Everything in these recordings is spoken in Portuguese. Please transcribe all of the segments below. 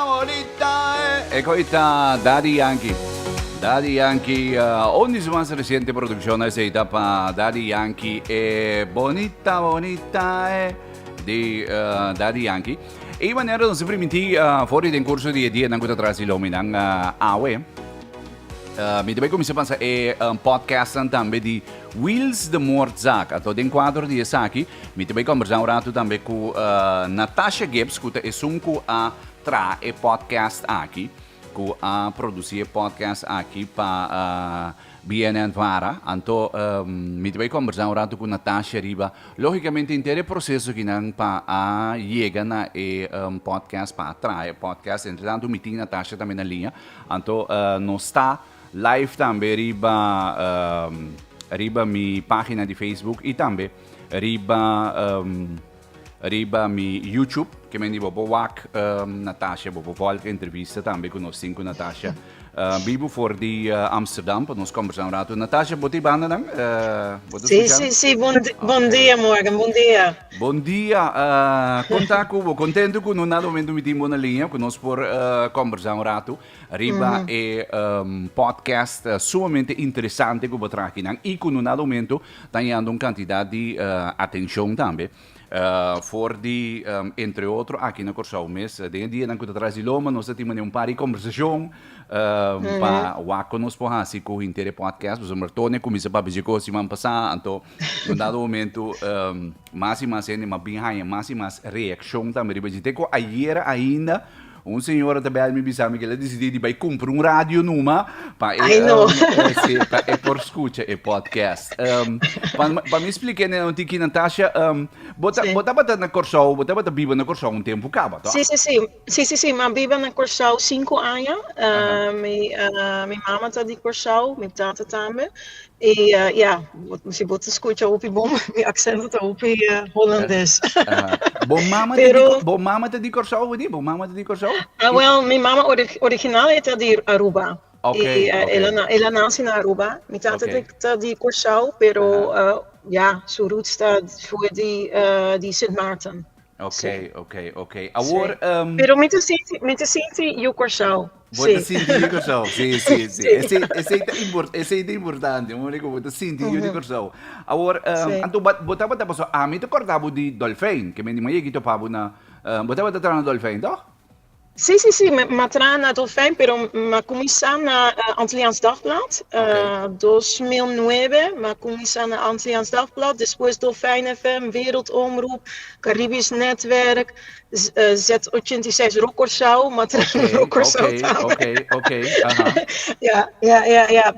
bonita. Ecco Daddy Yankee. Daddy Yankee, ogni su más reciente producción es etapa Daddy Yankee Bonita Bonita di Daddy Yankee. E wanneer dan sempre minti voor den curso di dia nang kuta trasi lomi nang awe. Mi deve come si pensa podcast tambe di Wheels de Moortzak. Ato den quadro di Esaki, mi deve conversare un rato tambe cu Natasha Gibbs, kuta esunku a tra e podcast aqui. Ku a produzir podcast aqui para BNN Vara. Anto mi deve conversar un rato con Natasha riba. Logicamente intero processo que não pa a chega na podcast para trazer podcast. Entretanto mi tinha Natasha também na linha. Anto não está live também riba mi página de Facebook e também riba mi YouTube, che mi dico wak Natasha, volke entrevista também conosco com Natasha. Bibo voor die Amsterdam, para nós conversar um rato. Natasha, bom dia, banda não? Sim, bom dia, Morgan, bom dia. Bom dia, contento com no nada momento me timbo na linha, que nós por conversar um rato. Riba podcast sumamente interessante que eu vou trazer aqui, e com no nada momento tendo quantidade de atenção também. Voor die, entre outros, aqui na Corsau mesmo, de dia na Cuta Traz de Loma, nós temos par de conversação para o que nós podemos fazer com o Inter Podcast, o Martone começa para dizer que semana passada, então, no dado momento, mais e mais reação também, porque tem que ayer ainda, senhor também me disse que ele decidiu de comprar rádio numa para por escutar o podcast. Para me explicar, né, um tiquinho, Natasha, botava na Corsau, botava viva na Corsau tempo, acaba, tá? Sim, mas viva na Corsau 5 anos. Minha mama está de Corsau, minha tata também. E, se você escuta o bom, meu acento está holandês. Bom mama está de Corsau, bom mama está de Corsau? Minha mama original é de Aruba. Okay. Ela nasce na Aruba. Minha tata está de Corsau, pero sua roots está foi de Sint Maarten. Ok. Agora, pero me senti o Corsau. Você sentiu o Corsau? Sim. Esse é importante. Você sentiu o Corsau. Agora, então, botava só, me acordava de Dolphin, que me disse que topava na, botava trabalhar na Dolphin, toch? Sim, mas trabalhei na Dolphin, pero comecei na Antilliaans Dagblad, 2009, mas comecei na Antilliaans Dagblad, depois Dolphin FM, Wereldomroep, Caribisch Netwerk, Z86 Rock-Corsau, mas trabalhei no Rock-Corsau também. Ok.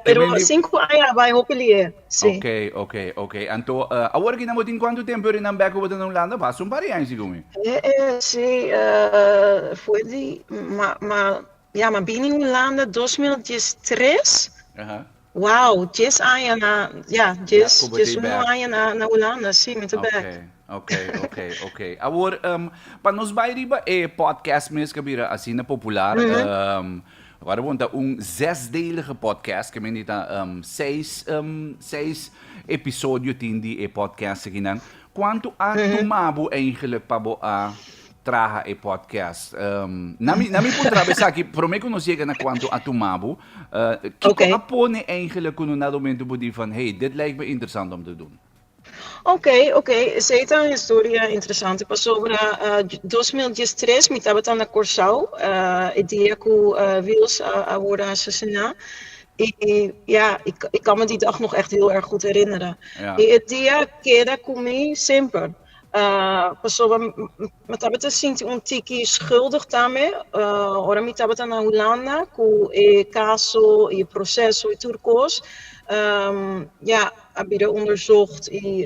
Pero 5 anos vai Hopelier, sim. Ok. Então, agora que não tem quanto tempo em Nambeco você não landa, passa um par de anos, como? Sim, foi de maar binnen Hollanda 2013. Wauw, 10 anos na Hollanda, sim, met de back. Ok. Agora, para nós bairiba podcast mesmo que vira assim popular. Agora vamos ter zesdelige podcast que me dita 6 episódios de podcast aqui não. Quanto a tomabo eigenlijk para traga e podcast. Nami puntra besa aqui, prometo que nós chega na quanto a tomabo. Que apone eigenlijk kunnen na momento body van hey, dit lijkt me interessant om te doen. Ok. Zeita uma história interessante. Passou para 2013, me estava na Corsau, ideia que Wils agora assassinar. Ik kan me die dag nog echt heel erg goed herinneren. Die idee queda comigo sempre. Passou, me estava a sentir tiki schuldig também. Ora me estava na Holanda com o caso e processo e turcos. Hebben onderzocht en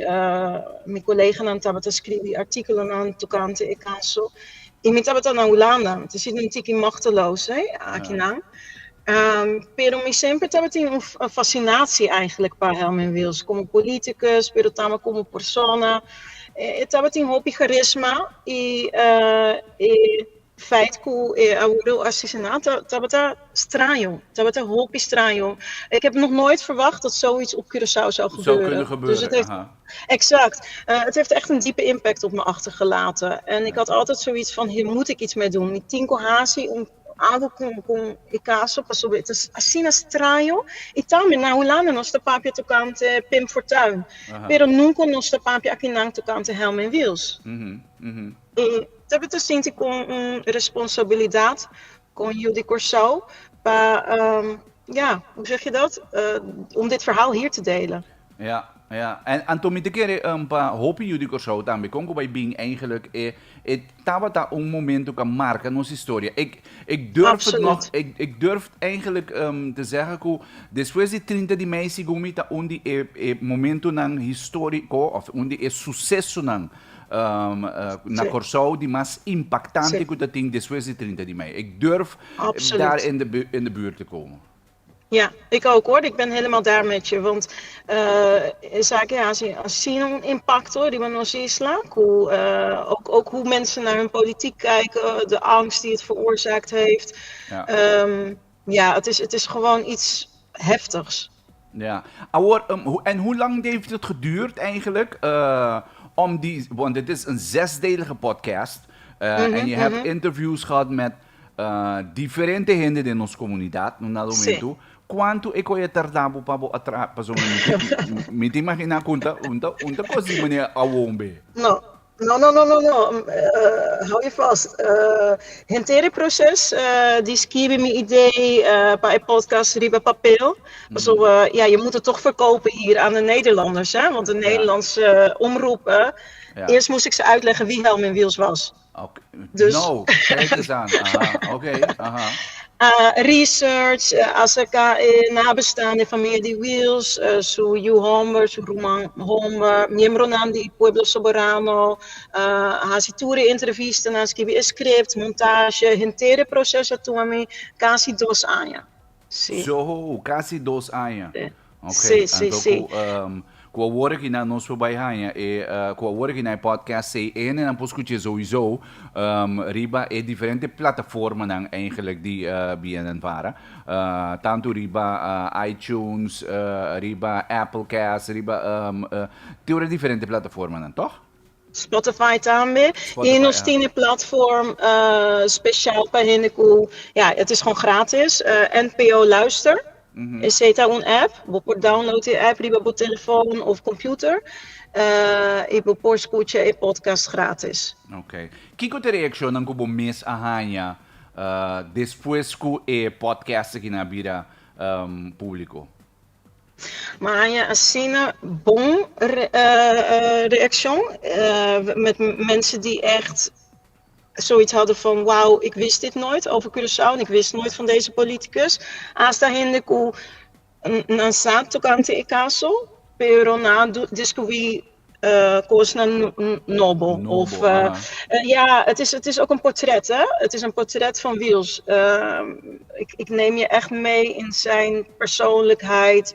mijn collega hebben geschreven artikelen aan de kant en caso. En met hebben na Holanda, het is een tikje machteloos, pero me sempre hebben een fascinatie eigenlijk bij hem en Wils, como politicus, pero também como persona. Het hebben een hoop charisma en feit que o assassinato estava estranho, estava hoop estranho. Ik heb nog nooit verwacht dat zoiets op Curaçao zou gebeuren. Zou kunnen gebeuren. Dus het heeft, Exact. Het heeft echt een diepe impact op me achtergelaten. En ik had altijd zoiets van, hier moet ik iets mee doen. Met Tinko Hazi, algo com Picasso, passou assim na estranho. E também na Holanda nós papia tocante Pim Fortuyn. Pero nunca nós papia aqui não tocante Helmen Wils. E também te sinto com responsabilidade com Judy Corso para, ja, hoe zeg je dat? Om dit verhaal hier te delen. Ja, ja. En toen met keren hopen jullie ook zo dan bij Congo bij Bing eigenlijk tabata un momento kan marca onze historia. Ik durf Absoluut. het nog, ik durf eigenlijk te zeggen que después de 30 de mei sigumita undi momento nang histórico of undi sucesso nang na Corsau die mas impactante que dat ding después de 30 de mei. Ik durf Absoluut. daar in de buurt te komen. Ja, ik ook hoor. Ik ben helemaal daar met je. Want als een impact hoor, die we nog isla. Ook hoe mensen naar hun politiek kijken, de angst die het veroorzaakt heeft. Ja, het is gewoon iets heftigs. Ja, en hoe lang heeft het geduurd eigenlijk om die, want het is een 6-delige podcast en je hebt interviews gehad met diferente gente de nossa comunidade no momento. Quanto é que tardava para me imaginar unta coisa meneer Awombe. No. Hou je vast. Het hele proces, die schreef mijn idee bij een podcast Riba Papel. Ja, je moet het toch verkopen hier aan de Nederlanders, hè? Want de Nederlandse omroepen. Eerst moest ik ze uitleggen wie Helmen Wils was. Okay. Dus... Nou, kijk eens aan. Oké. Research, ASK nabestaande familie Wils, su Yu Homber, su Roman Homber, miembro di Pueblo Soberano, hasiture entrevisten, nascibi script, montage, hintere processo atuami, quasi 2 anos. Zo, quasi 2 anos. Okay. Sim. Com a work na nosso bairro com a work na podcast en dan poscutie sowieso riba diferente plataformen dan eigenlijk die binnen varen tanto riba iTunes riba Applecast riba differente platformen dan toch? Spotify também. E nós temos platform speciaal para Hindeku. Ja, het is gewoon gratis. NPO Luister. Is het een app? We kunnen downloaden die app op je telefoon of computer. E você escutar a podcast gratis. Ok. Kiko te reaction ng kubo mes ahanya después ku podcast aqui na bira público. Maar ja, assim bom reaction met mensen die echt zoiets hadden van wauw, ik wist dit nooit over Curaçao en ik wist nooit van deze politicus. Hasta gente que não sabe tocante e caso, pero não descobri coisa nobel. Of ja, het is ook een portret, hè? Het is een portret van Wils. Ik neem je echt mee in zijn persoonlijkheid,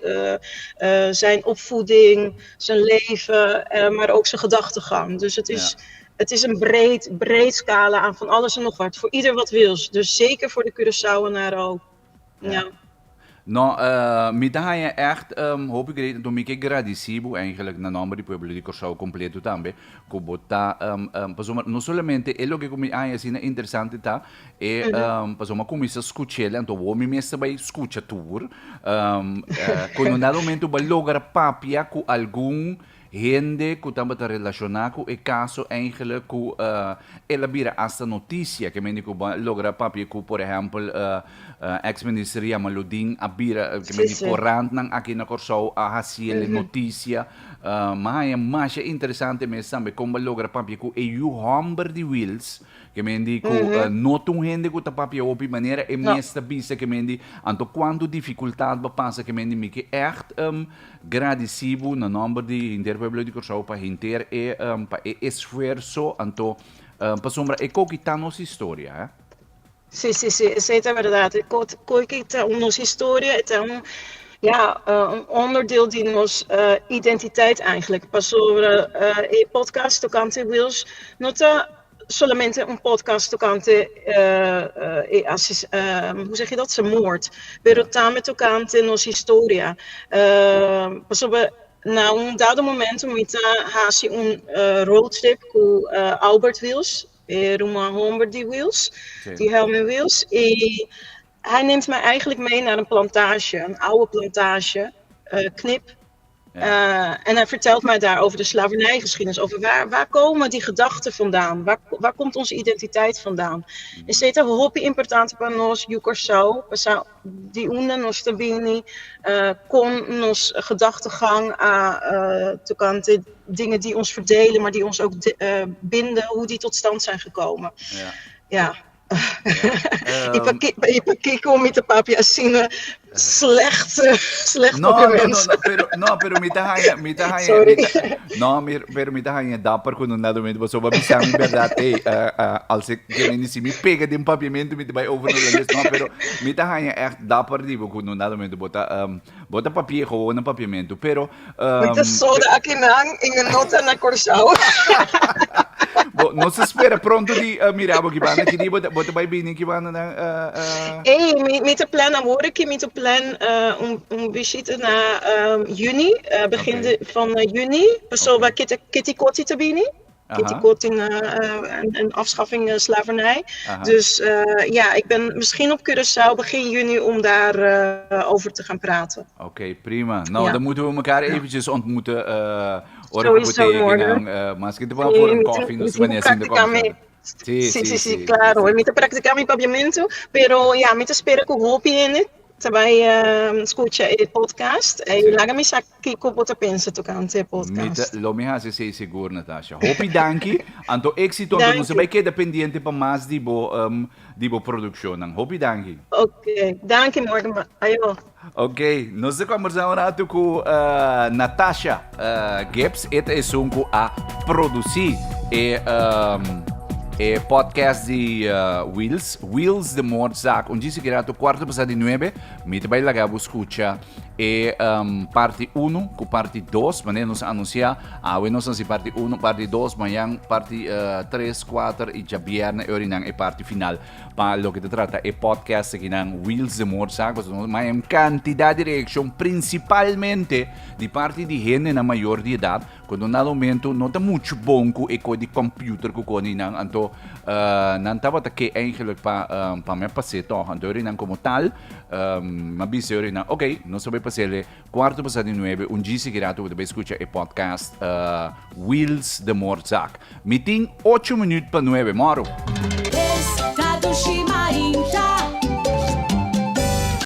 zijn opvoeding, zijn leven, maar ook zijn gedachtegang. Dus het is. Ja. Het is een breed scala aan van alles en nog wat. Voor ieder wat wils. Dus zeker voor de Curaçaoenaar ook. Ja. Nou, me dá echt, hoop ik dat ik agradecido eigenlijk na nome do pueblo de Curaçao completo também, que botar, não somente é lo que como assim interessante tá, é, pasoma começa a escutar, então o homem mesmo vai escutar tudo, quando nada momento vai lograr papia com algum gente que também está relacionado com o caso eigenlijk que ela vira esta notícia que me digo logra papia que por exemplo ex-minister Yamaludin a vira que me digo corrent nang aqui na Corsau a hasil notícia mas é mais interessante mesmo também como logra papia que o Humber de Wils que me digo not um gente que tá papia op maneira é mesmo bisa que me digo anto quando dificuldade passa que me digo que echt agradecido na nome de pueblo de Curaçao para hinter para esforço anto para sombra e coquita nossa história, Sim, isso é verdade. Coquita nossa história, então ja, een onderdeel die nos identiteit eigenlijk. Pas over podcast tocante Wils, nota solamente un podcast tocante hoe zeg je dat? Zijn moord. Pero también tocante nos historia. Pas over na um dado momento, muita hace roadtrip com Albert Wheels, era uma Lombardy Wheels, Sim. die Helme Wheels. E hij neemt mij eigenlijk mee naar een plantage, een oude plantage, Knip. En hij vertelt mij daar over de slavernijgeschiedenis, over waar komen die gedachten vandaan, waar komt onze identiteit vandaan. E sei tava roupa importante para nós, e o Corsau, die una nos tabini, kon nos gedachtegang tocante dingen die ons verdelen, maar die ons ook binden, hoe die tot stand zijn gekomen. Ja. E para que com ita papi assim slecht pero mita hanya dapper quando nada momento so babisang verdade als ik si mi pega de papiamento mit bij over no pero mita hanya echt dapper di quando nada momento bota papier gewoon een papiamento pero muita soda aqui in nota na Corsau. Non si spera pronto di miravo che vanno che dico bota vai bene che vanno met de plan hoor ik met de plan visite naar juni, begin van juni. Zo bij Kitty Kotti te binnen. Kitty Kotti en afschaffing slavernij. Dus ik ben misschien op Curaçao begin juni om daar over te gaan praten. Oké, prima. Nou, dan moeten we elkaar eventjes ontmoeten. Mas que te vamos por un coffee, nos van a hacer de coffee. Sí, claro. Eu me praticar meu papiamento, pero me espera com roupa in. Também escuta o podcast e laga me aqui com o pensa tocante o podcast. Lo me hace sei seguro, Natasha. Hopi danki, anto éxito, anto não se vai quedar pendiente para mais de bo produção. Hopi danki. Ok, danke morgen. Ayo. Ok, nós conversamos um rato com Natasha Gibbs. Esta é um a produzir e podcast de Wheels de Morzak. Um dia se quer to quarto passado de 9, me vai lá escuta e parte 1 com parte 2, mas nós anunciar, nós não se parte 1, parte 2, amanhã parte 3, 4 e já viernes e parte final. Para lo que te trata é podcast que nan Wheels de Morzak, mas em quantidade de reação, principalmente de parte de gente na maior de idade, quando no momento não está muito bom com o de computer que o nan anto não estava que eigenlijk para me passar então anto nan como tal, mas bise nan ok, não sabe passar quarto passado de 9, um dia seguirá tu vai escutar o podcast Wheels de Morzak. Meeting 8 minutos para 9, moro. Estado Shimainta.